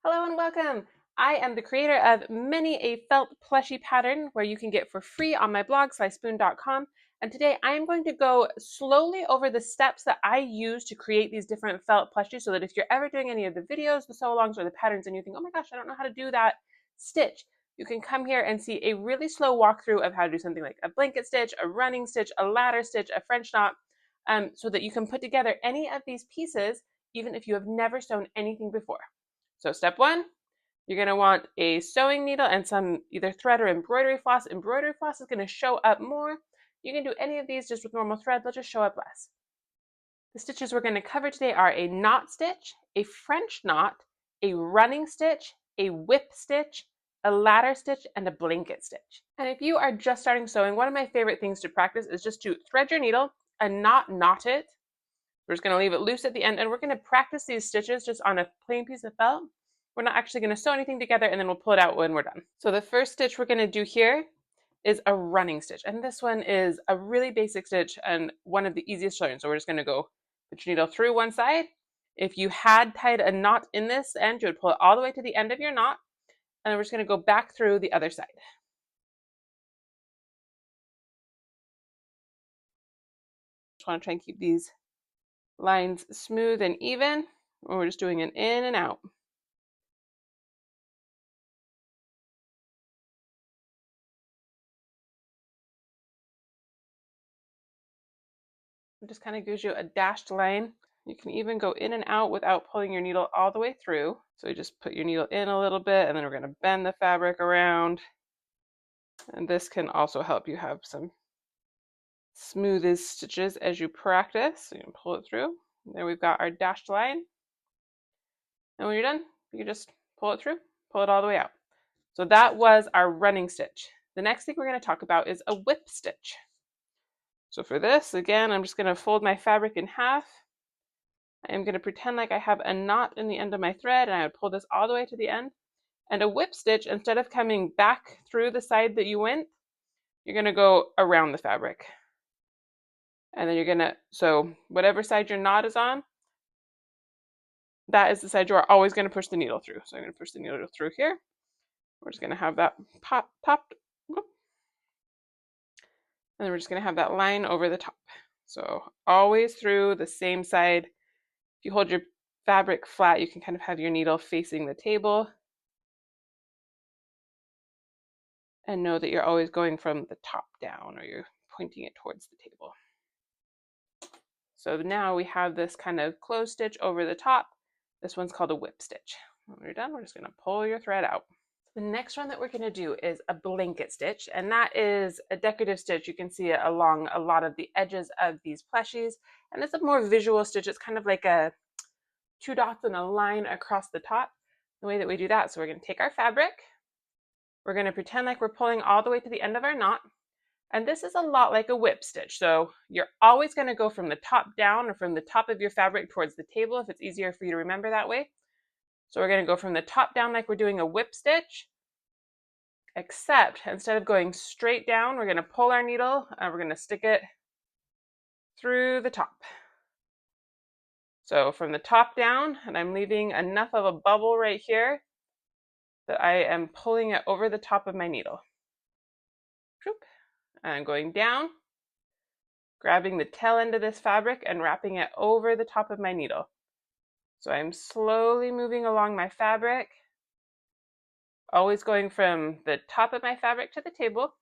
Hello and welcome. I am the creator of many a felt plushie pattern where you can get for free on my blog, slyspoon.com. And today I am going to go slowly over the steps that I use to create these different felt plushies so that if you're ever doing any of the videos, the sew-alongs, or the patterns and you think, oh my gosh, I don't know how to do that stitch, you can come here and see a really slow walkthrough of how to do something like a blanket stitch, a running stitch, a ladder stitch, a French knot, so that you can put together any of these pieces even if you have never sewn anything before. So step one, you're going to want a sewing needle and some either thread or embroidery floss. Embroidery floss is going to show up more. You can do any of these just with normal thread, they'll just show up less. The stitches we're going to cover today are a knot stitch, a French knot, a running stitch, a whip stitch, a ladder stitch, and a blanket stitch. And if you are just starting sewing, one of my favorite things to practice is just to thread your needle and not knot it. We're just going to leave it loose at the end, and we're going to practice these stitches just on a plain piece of felt. We're not actually going to sew anything together, and then we'll pull it out when we're done. So the first stitch we're going to do here is a running stitch, and this one is a really basic stitch and one of the easiest to learn. So we're just going to go put your needle through one side. If you had tied a knot in this end, you would pull it all the way to the end of your knot, and then we're just going to go back through the other side. Just want to try and keep these lines smooth and even. We're just doing an in and out. It just kind of gives you a dashed line. You can even go in and out without pulling your needle all the way through. So you just put your needle in a little bit, and then we're going to bend the fabric around. And this can also help you have some smoothest stitches as you practice. So you can pull it through. There we've got our dashed line. And when you're done, you can just pull it through, pull it all the way out. So that was our running stitch. The next thing we're going to talk about is a whip stitch. So for this, again, I'm just going to fold my fabric in half. I am going to pretend like I have a knot in the end of my thread, and I would pull this all the way to the end. And a whip stitch, instead of coming back through the side that you went, you're going to go around the fabric. And then you're going to, so whatever side your knot is on, that is the side you are always going to push the needle through. So I'm going to push the needle through here. We're just going to have that popped. And then we're just going to have that line over the top. So always through the same side. If you hold your fabric flat, you can kind of have your needle facing the table. And know that you're always going from the top down, or you're pointing it towards the table. So now we have this kind of closed stitch over the top. This one's called a whip stitch. When we're done, we're just going to pull your thread out. The next one that we're going to do is a blanket stitch, and that is a decorative stitch. You can see it along a lot of the edges of these plushies, and it's a more visual stitch. It's kind of like a 2 dots and a line across the top. The way that we do that, so we're going to take our fabric, we're going to pretend like we're pulling all the way to the end of our knot, and this is a lot like a whip stitch. So you're always going to go from the top down, or from the top of your fabric towards the table if it's easier for you to remember that way. So we're going to go from the top down like we're doing a whip stitch, except instead of going straight down, we're going to pull our needle and we're going to stick it through the top. So from the top down, and I'm leaving enough of a bubble right here that I am pulling it over the top of my needle. And going down, grabbing the tail end of this fabric and wrapping it over the top of my needle. So I'm slowly moving along my fabric, always going from the top of my fabric to the table.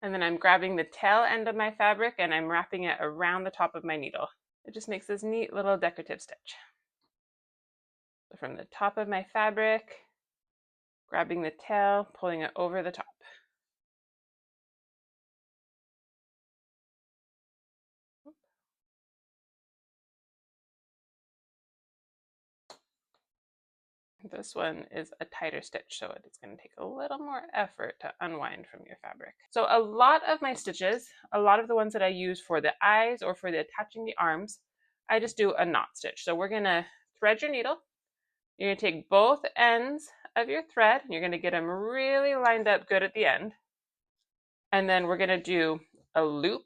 And then I'm grabbing the tail end of my fabric and I'm wrapping it around the top of my needle. It just makes this neat little decorative stitch. So from the top of my fabric, grabbing the tail, pulling it over the top. This one is a tighter stitch, so it's going to take a little more effort to unwind from your fabric. So a lot of my stitches, a lot of the ones that I use for the eyes or for the attaching the arms, I just do a knot stitch. So we're going to thread your needle. You're going to take both ends of your thread, and you're going to get them really lined up good at the end. And then we're going to do a loop.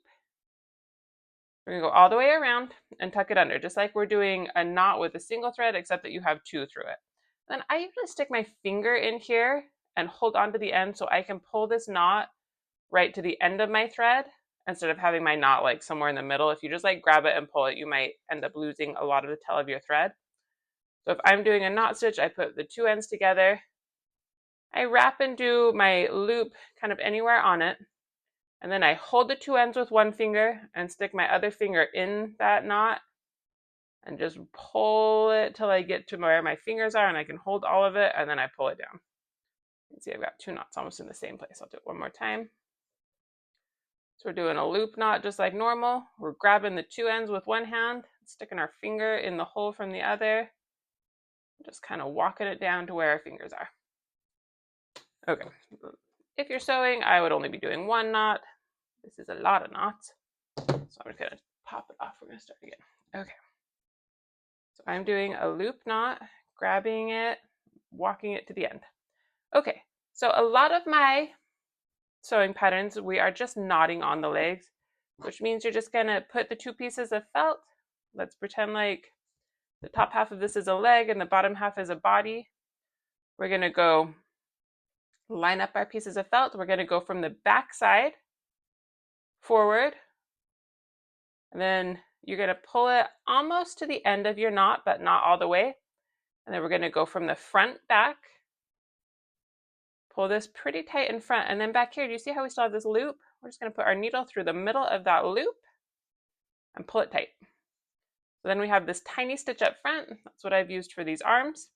We're going to go all the way around and tuck it under, just like we're doing a knot with a single thread, except that you have 2 through it. Then I usually stick my finger in here and hold on to the end so I can pull this knot right to the end of my thread instead of having my knot like somewhere in the middle. If you just like grab it and pull it, you might end up losing a lot of the tail of your thread. So if I'm doing a knot stitch, I put the two ends together. I wrap and do my loop kind of anywhere on it. And then I hold the two ends with one finger and stick my other finger in that knot and just pull it till I get to where my fingers are and I can hold all of it, and then I pull it down. You can see I've got two knots almost in the same place. I'll do it one more time. So we're doing a loop knot just like normal. We're grabbing the two ends with one hand, sticking our finger in the hole from the other, just kind of walking it down to where our fingers are. Okay, if you're sewing, I would only be doing one knot. This is a lot of knots, so I'm just gonna pop it off. We're gonna start again. Okay, so I'm doing a loop knot, grabbing it, walking it to the end. Okay, so a lot of my sewing patterns, we are just knotting on the legs, which means you're just gonna put the two pieces of felt. Let's pretend like the top half of this is a leg and the bottom half is a body. We're gonna go line up our pieces of felt. We're gonna go from the back side forward, and then you're gonna pull it almost to the end of your knot, but not all the way. And then we're gonna go from the front back, pull this pretty tight in front, and then back here, do you see how we still have this loop? We're just gonna put our needle through the middle of that loop and pull it tight. So then we have this tiny stitch up front. That's what I've used for these arms.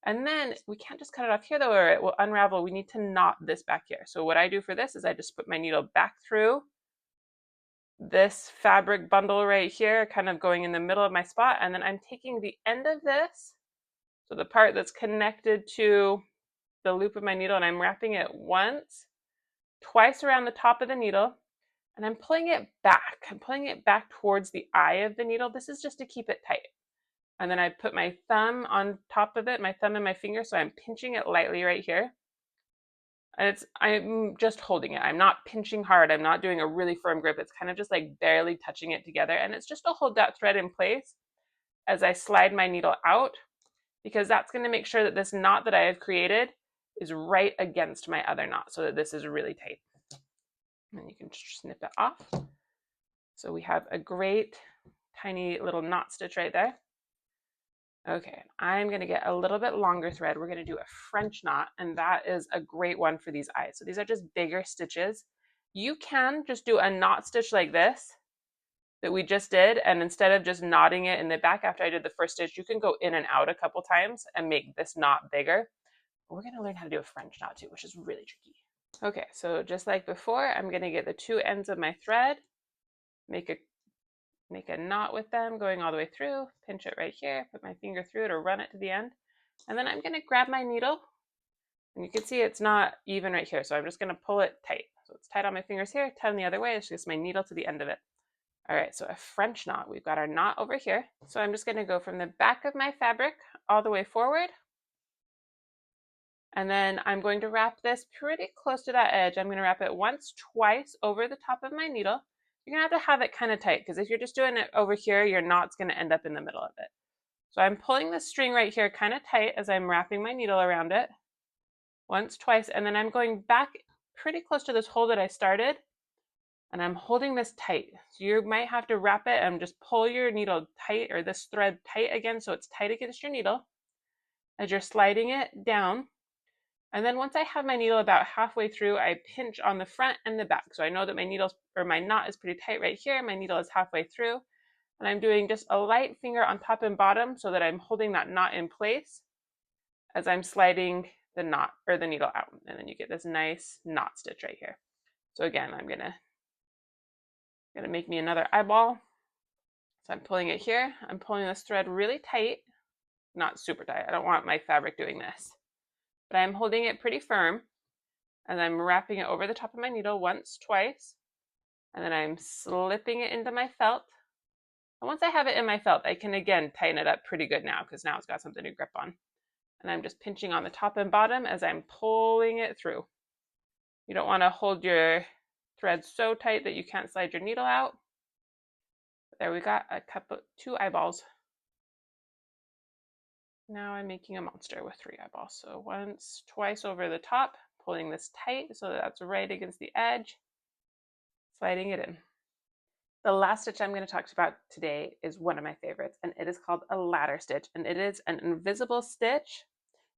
And then we can't just cut it off here though, or it will unravel. We need to knot this back here. So what I do for this is I just put my needle back through this fabric bundle right here, kind of going in the middle of my spot. And then I'm taking the end of this, so the part that's connected to the loop of my needle, and I'm wrapping it once, twice around the top of the needle, and I'm pulling it back. I'm pulling it back towards the eye of the needle. This is just to keep it tight. And then I put my thumb on top of it, my thumb and my finger, so I'm pinching it lightly right here. And I'm just holding it. I'm not pinching hard. I'm not doing a really firm grip. It's kind of just like barely touching it together. And it's just to hold that thread in place as I slide my needle out, because that's going to make sure that this knot that I have created is right against my other knot so that this is really tight. And you can snip it off. So we have a great tiny little knot stitch right there. Okay, I'm going to get a little bit longer thread. We're going to do a French knot, and that is a great one for these eyes. So these are just bigger stitches. You can just do a knot stitch like this that we just did, and instead of just knotting it in the back after I did the first stitch, you can go in and out a couple times and make this knot bigger. We're going to learn how to do a French knot too, which is really tricky. Okay, so just like before, I'm going to get the two ends of my thread, make a knot with them going all the way through, pinch it right here, put my finger through it or run it to the end. And then I'm going to grab my needle, and you can see it's not even right here. So I'm just going to pull it tight. So it's tight on my fingers here, tight on the other way. It's just my needle to the end of it. All right, so a French knot. We've got our knot over here. So I'm just going to go from the back of my fabric all the way forward. And then I'm going to wrap this pretty close to that edge. I'm going to wrap it once, twice over the top of my needle. You're going to have it kind of tight, because if you're just doing it over here, your knot's going to end up in the middle of it. So I'm pulling this string right here kind of tight as I'm wrapping my needle around it. Once, twice, and then I'm going back pretty close to this hole that I started, and I'm holding this tight. So you might have to wrap it and just pull your needle tight, or this thread tight again so it's tight against your needle as you're sliding it down. And then once I have my needle about halfway through, I pinch on the front and the back. So I know that my knot is pretty tight right here. My needle is halfway through. And I'm doing just a light finger on top and bottom so that I'm holding that knot in place as I'm sliding the knot or the needle out. And then you get this nice knot stitch right here. So again, I'm gonna make me another eyeball. So I'm pulling it here. I'm pulling this thread really tight, not super tight. I don't want my fabric doing this. But I'm holding it pretty firm, and I'm wrapping it over the top of my needle once, twice, and then I'm slipping it into my felt. And once I have it in my felt, I can again tighten it up pretty good now, because now it's got something to grip on. And I'm just pinching on the top and bottom as I'm pulling it through. You don't want to hold your thread so tight that you can't slide your needle out. But there we got two eyeballs. Now I'm making a monster with 3 eyeballs. So once, twice over the top, pulling this tight so that that's right against the edge, sliding it in. The last stitch I'm going to talk about today is one of my favorites, and it is called a ladder stitch, and it is an invisible stitch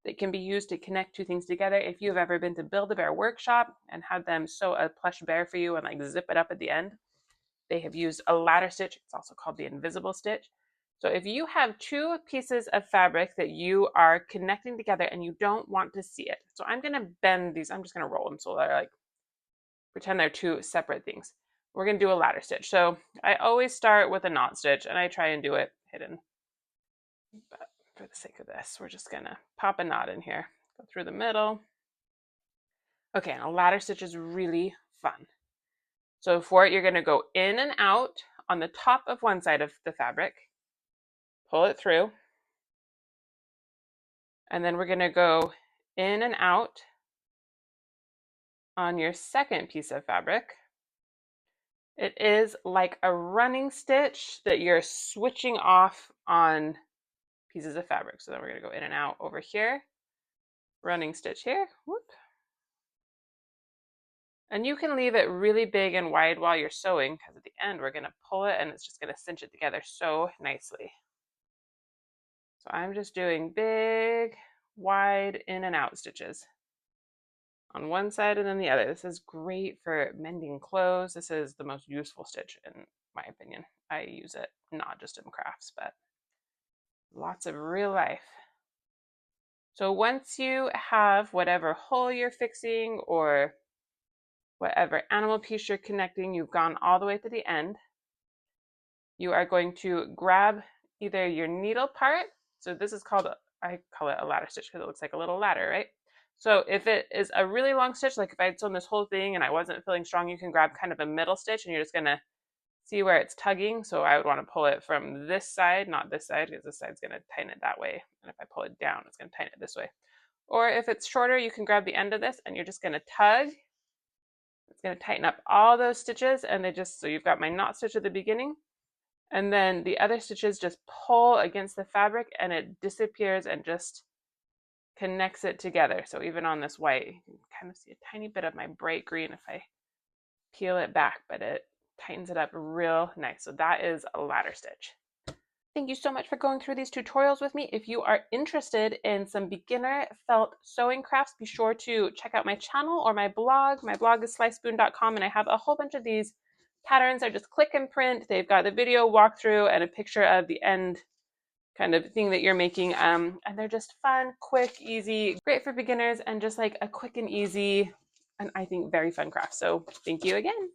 that can be used to connect two things together. If you've ever been to Build-A-Bear workshop and had them sew a plush bear for you and like zip it up at the end, they have used a ladder stitch. It's also called the invisible stitch. So if you have two pieces of fabric that you are connecting together and you don't want to see it, so I'm going to bend these, I'm just going to roll them so they're like, pretend they're two separate things. We're going to do a ladder stitch. So I always start with a knot stitch and I try and do it hidden. But for the sake of this, we're just going to pop a knot in here, go through the middle. Okay, and a ladder stitch is really fun. So for it, you're going to go in and out on the top of one side of the fabric, pull it through, and then we're going to go in and out on your second piece of fabric. It is like a running stitch that you're switching off on pieces of fabric. So then we're going to go in and out over here, running stitch here, whoop. And you can leave it really big and wide while you're sewing, because at the end we're going to pull it and it's just going to cinch it together so nicely. So I'm just doing big, wide in and out stitches on one side and then the other. This is great for mending clothes. This is the most useful stitch in my opinion. I use it not just in crafts, but lots of real life. So once you have whatever hole you're fixing or whatever animal piece you're connecting, you've gone all the way to the end, you are going to grab either your needle part. So this is called, I call it a ladder stitch because it looks like a little ladder, right? So if it is a really long stitch, like if I had sewn this whole thing and I wasn't feeling strong, you can grab kind of a middle stitch and you're just gonna see where it's tugging. So I would want to pull it from this side, not this side, because this side's gonna tighten it that way. And if I pull it down, it's gonna tighten it this way. Or if it's shorter, you can grab the end of this and you're just gonna tug. It's gonna tighten up all those stitches and they just, so you've got my knot stitch at the beginning. And then the other stitches just pull against the fabric and it disappears and just connects it together. So even on this white, you can kind of see a tiny bit of my bright green if I peel it back, but it tightens it up real nice. So that is a ladder stitch. Thank you so much for going through these tutorials with me. If you are interested in some beginner felt sewing crafts, be sure to check out my channel or my blog. My blog is slyspoon.com and I have a whole bunch of these patterns. I just click and print. They've got the video walkthrough and a picture of the end kind of thing that you're making. And they're just fun, quick, easy, great for beginners, and just like a quick and easy, and I think very fun craft. So thank you again.